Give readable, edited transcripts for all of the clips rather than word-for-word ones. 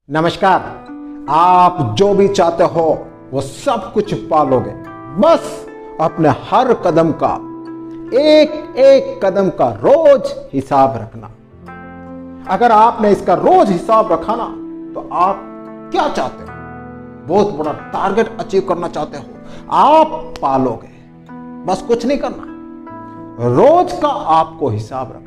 नमस्कार। आप जो भी चाहते हो वो सब कुछ पालोगे, बस अपने हर कदम का एक एक कदम का रोज हिसाब रखना। अगर आपने इसका रोज हिसाब रखा ना तो आप क्या चाहते हो, बहुत बड़ा टारगेट अचीव करना चाहते हो, आप पालोगे। बस कुछ नहीं करना, रोज का आपको हिसाब रखना है।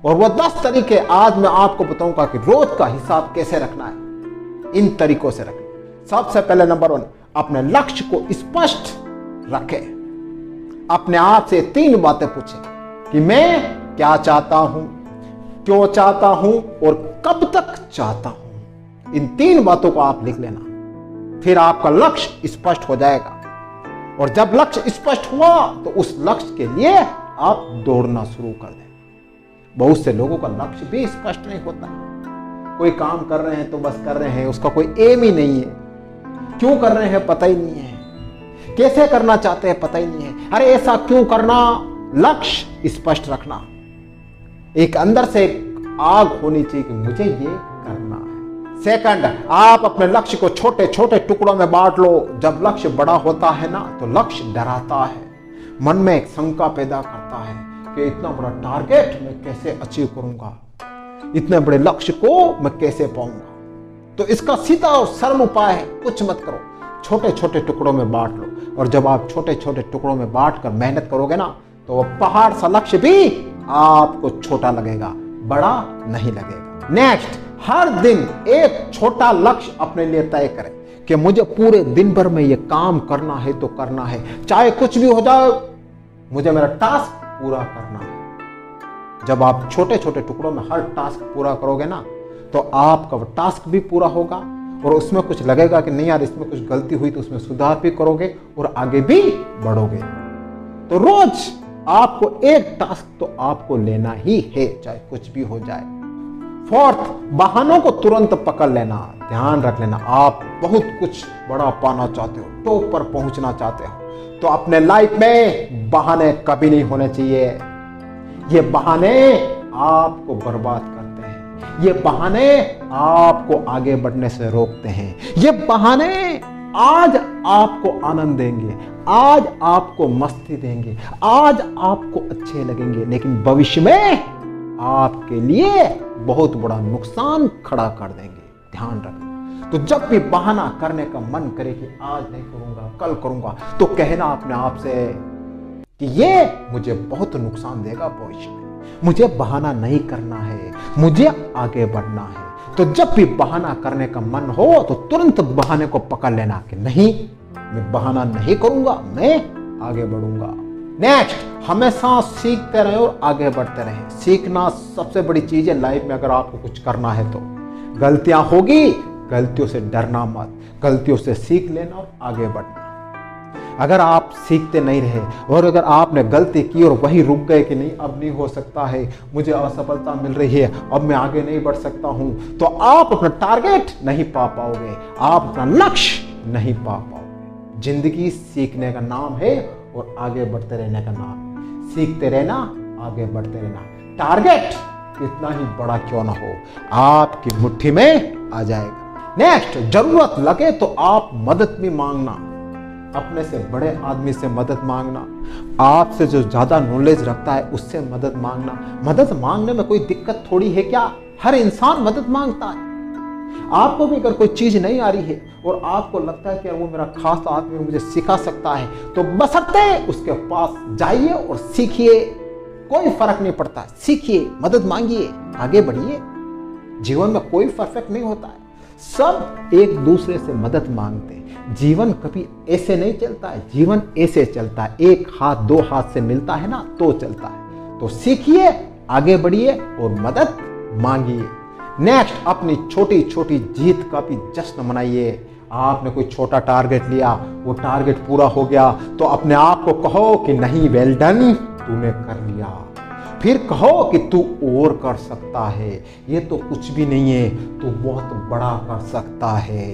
और वो 10 तरीके आज मैं आपको बताऊंगा कि रोज का हिसाब कैसे रखना है। इन तरीकों से रखें। सबसे पहले नंबर 1, अपने लक्ष्य को स्पष्ट रखें। अपने आप से 3 बातें पूछें कि मैं क्या चाहता हूं, क्यों चाहता हूं और कब तक चाहता हूं। इन 3 बातों को आप लिख लेना, फिर आपका लक्ष्य स्पष्ट हो जाएगा। और जब लक्ष्य स्पष्ट हुआ तो उस लक्ष्य के लिए आप दौड़ना शुरू कर दें। बहुत से लोगों का लक्ष्य भी स्पष्ट नहीं होता है। कोई काम कर रहे हैं तो बस कर रहे हैं, उसका कोई एम ही नहीं है। क्यों कर रहे हैं पता ही नहीं है, कैसे करना चाहते हैं पता ही नहीं है। अरे ऐसा क्यों करना, लक्ष्य स्पष्ट रखना। एक अंदर से एक आग होनी चाहिए कि मुझे ये करना है। सेकंड, आप अपने लक्ष्य को छोटे छोटे टुकड़ों में बांट लो। जब लक्ष्य बड़ा होता है ना तो लक्ष्य डराता है, मन में एक शंका पैदा करता है कि इतना बड़ा टारगेट मैं कैसे अचीव करूंगा, इतने बड़े लक्ष्य को मैं कैसे पाऊंगा। तो इसका सीधा और सरल उपाय है, कुछ मत करो, छोटे छोटे टुकड़ों में बांट लो। और जब आप छोटे छोटे टुकड़ों में बांट कर मेहनत करोगे ना तो वो पहाड़ सा लक्ष्य भी आपको छोटा लगेगा, बड़ा नहीं लगेगा। नेक्स्ट, हर दिन एक छोटा लक्ष्य अपने लिए तय करें कि मुझे पूरे दिन भर में ये काम करना है तो करना है, चाहे कुछ भी हो जाए, मुझे मेरा टास्क पूरा करना है। जब आप छोटे छोटे टुकड़ों में हर टास्क पूरा करोगे ना तो आपका टास्क भी पूरा होगा और उसमें कुछ लगेगा कि नहीं यार इसमें कुछ गलती हुई तो उसमें सुधार भी करोगे और आगे भी बढ़ोगे। तो रोज आपको एक टास्क तो आपको लेना ही है, चाहे कुछ भी हो जाए। फोर्थ, बहानों को तुरंत पकड़ लेना। ध्यान रख लेना, आप बहुत कुछ बड़ा पाना चाहते हो, टॉप पर पहुंचना चाहते हो तो अपने लाइफ में बहाने कभी नहीं होने चाहिए। ये बहाने आपको बर्बाद करते हैं, ये बहाने आपको आगे बढ़ने से रोकते हैं। ये बहाने आज आपको आनंद देंगे, आज आपको मस्ती देंगे, आज आपको अच्छे लगेंगे, लेकिन भविष्य में आपके लिए बहुत बड़ा नुकसान खड़ा कर देंगे। ध्यान रखना। तो जब भी बहाना करने का मन करे कि आज नहीं करूंगा कल करूंगा, तो कहना अपने आप से कि ये मुझे बहुत नुकसान देगा भविष्य में, मुझे बहाना नहीं करना है, मुझे आगे बढ़ना है। तो जब भी बहाना करने का मन हो तो तुरंत बहाने को पकड़ लेना कि नहीं, मैं बहाना नहीं करूंगा, मैं आगे बढ़ूंगा। नेक्स्ट, हमेशा सीखते रहे और आगे बढ़ते रहे। सीखना सबसे बड़ी चीज है लाइफ में। अगर आपको कुछ करना है तो गलतियां होगी, गलतियों से डरना मत, गलतियों से सीख लेना और आगे बढ़ना। अगर आप सीखते नहीं रहे और अगर आपने गलती की और वहीं रुक गए कि नहीं अब नहीं हो सकता है, मुझे असफलता मिल रही है, अब मैं आगे नहीं बढ़ सकता हूं, तो आप अपना टारगेट नहीं पा पाओगे, आप अपना लक्ष्य नहीं पा पाओगे। जिंदगी सीखने का नाम है और आगे बढ़ते रहने का नाम। सीखते रहना, आगे बढ़ते रहना। टारगेट कितना ही बड़ा क्यों ना हो, आपकी मुट्ठी में आ जाएगा। नेक्स्ट, जरूरत लगे तो आप मदद भी मांगना। अपने से बड़े आदमी से मदद मांगना, आपसे जो ज्यादा नॉलेज रखता है उससे मदद मांगना। मदद मांगने में कोई दिक्कत थोड़ी है क्या, हर इंसान मदद मांगता है। आपको भी अगर कोई चीज नहीं आ रही है और आपको लगता है कि वो मेरा खास आदमी मुझे सिखा सकता है, तो बशर्ते उसके पास जाइए और सीखिए। कोई फर्क नहीं पड़ता, सीखिए, मदद मांगिए, आगे बढ़िए। जीवन में कोई परफेक्ट नहीं होता है, सब एक दूसरे से मदद मांगते हैं। जीवन कभी ऐसे नहीं चलता है, जीवन ऐसे चलता है, एक हाथ 2 हाथ से मिलता है ना तो चलता है। तो सीखिए, आगे बढ़िए और मदद मांगिए। नेक्स्ट, अपनी छोटी छोटी जीत का भी जश्न मनाइए। आपने कोई छोटा टारगेट लिया, वो टारगेट पूरा हो गया तो अपने आप को कहो कि नहीं, वेल डन, तूने कर लिया। फिर कहो कि तू और कर सकता है, ये तो कुछ भी नहीं है, तू बहुत बड़ा कर सकता है,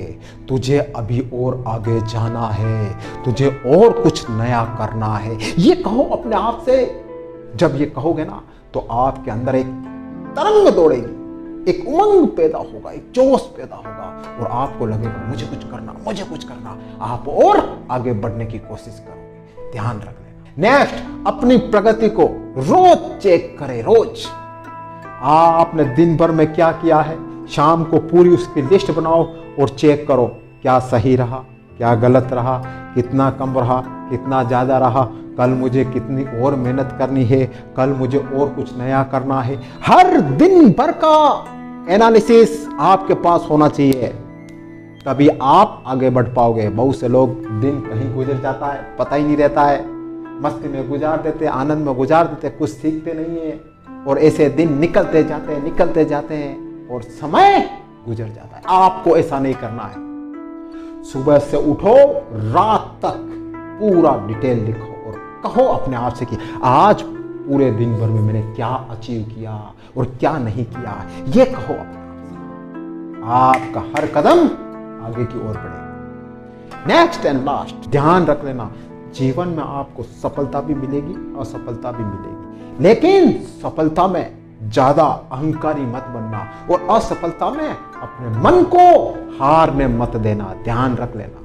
तुझे अभी और आगे जाना है, तुझे और कुछ नया करना है, ये कहो अपने आप से। जब ये कहोगे ना तो आपके अंदर एक तरंग दौड़ेगी एक उमंग पैदा होगा, एक जोश पैदा होगा और आपको लगेगा मुझे कुछ करना, मुझे कुछ करना। आप और आगे बढ़ने की कोशिश करोगे। ध्यान रख लेना। नेक्स्ट, अपनी प्रगति को रोज चेक करें। रोज आपने दिन भर में क्या किया है, शाम को पूरी उसकी लिस्ट बनाओ और चेक करो क्या सही रहा, क्या गलत रहा, कितना कम रहा, कितना ज़्यादा रहा, कल मुझे कितनी और मेहनत करनी है, कल मुझे और कुछ नया करना है। हर दिन भर का एनालिसिस आपके पास होना चाहिए, तभी आप आगे बढ़ पाओगे। बहुत से लोग दिन कहीं गुजर जाता है, पता ही नहीं रहता है, मस्ती में गुजार देते, आनंद में गुजार देते, कुछ सीखते नहीं है और ऐसे दिन निकलते जाते हैं और समय गुजर जाता है। आपको ऐसा नहीं करना है। सुबह से उठो, रात तक पूरा डिटेल लिखो और कहो अपने आप से कि आज पूरे दिन भर में मैंने क्या अचीव किया और क्या नहीं किया, ये कहो अपने आप से। आपका हर कदम आगे की ओर बढ़ेगा। नेक्स्ट एंड लास्ट, ध्यान रख लेना, जीवन में आपको सफलता भी मिलेगी, असफलता भी मिलेगी, लेकिन सफलता में ज्यादा अहंकारी मत बनना और असफलता में अपने मन को हारने मत देना। ध्यान रख लेना।